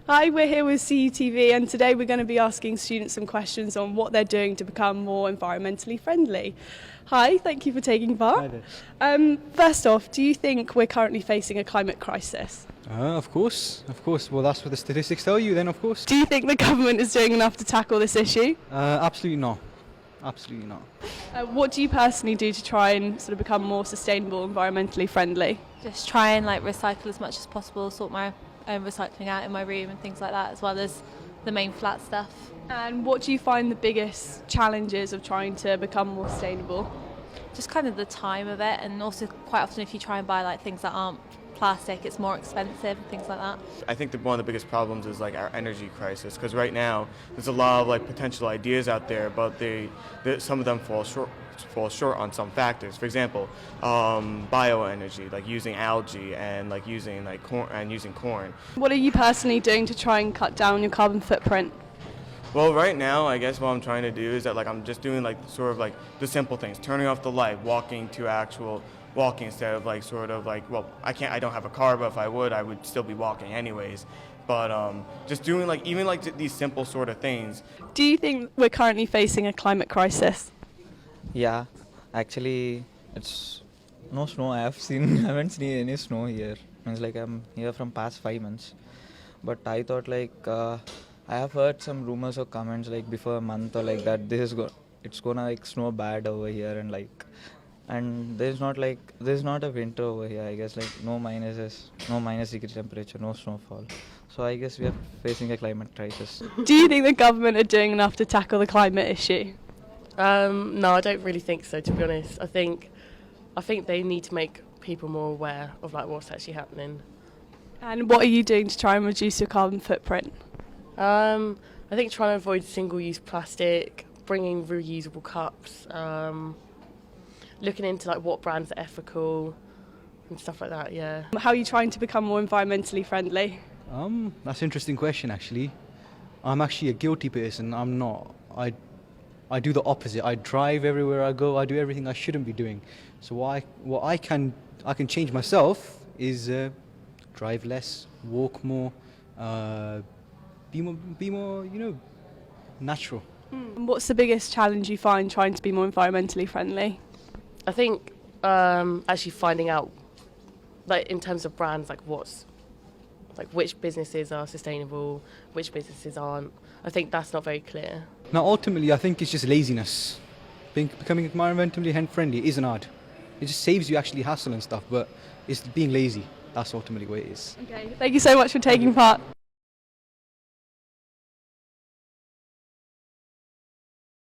Hi, we're here with CUTV and today we're going to be asking students some questions on what they're doing to become more environmentally friendly. Hi, thank you for taking part. Hi there. First off, do you think we're currently facing a climate crisis? Of course. Well, that's what the statistics tell you then, of course. Do you think the government is doing enough to tackle this issue? Absolutely not. Absolutely not. What do you personally do to try and sort of become more sustainable, environmentally friendly? Just try and recycle as much as possible, sort my own recycling out in my room and things like that, as well as the main flat stuff. And what do you find the biggest challenges of trying to become more sustainable? Just kind of the time of it, and also quite often if you try and buy things that aren't plastic, it's more expensive and things like that. I think that one of the biggest problems is our energy crisis, because right now there's a lot of potential ideas out there, but some of them fall short on some factors. For example, bioenergy, using algae and using corn. What are you personally doing to try and cut down your carbon footprint? Well, right now, I guess what I'm trying to do is that I'm just doing the simple things, turning off the light, walking instead of I don't have a car, but if I would still be walking anyways. But just doing even these simple sort of things. Do you think we're currently facing a climate crisis? Yeah, actually, it's no snow. I haven't seen any snow here. Means I'm here from past 5 months, but I thought I have heard some rumors or comments before a month or that it's gonna snow bad over here and there's not a winter over here. I guess no minus degree temperature, no snowfall. So I guess we are facing a climate crisis. Do you think the government are doing enough to tackle the climate issue? No, I don't really think so, to be honest. I think they need to make people more aware of what's actually happening. And what are you doing to try and reduce your carbon footprint? I think trying to avoid single-use plastic, bringing reusable cups, looking into what brands are ethical and stuff like that. Yeah. How are you trying to become more environmentally friendly? That's an interesting question, actually. I'm actually a guilty person. I'm not. I do the opposite. I drive everywhere I go. I do everything I shouldn't be doing. So what I can change myself is drive less, walk more, be more, natural. What's the biggest challenge you find trying to be more environmentally friendly? I think actually finding out, in terms of brands, which businesses are sustainable, which businesses aren't. I think that's not very clear. Now, ultimately, I think it's just laziness. Becoming environmentally friendly isn't hard. It just saves you actually hassle and stuff, but it's being lazy. That's ultimately what it is. Okay, thank you so much for taking part.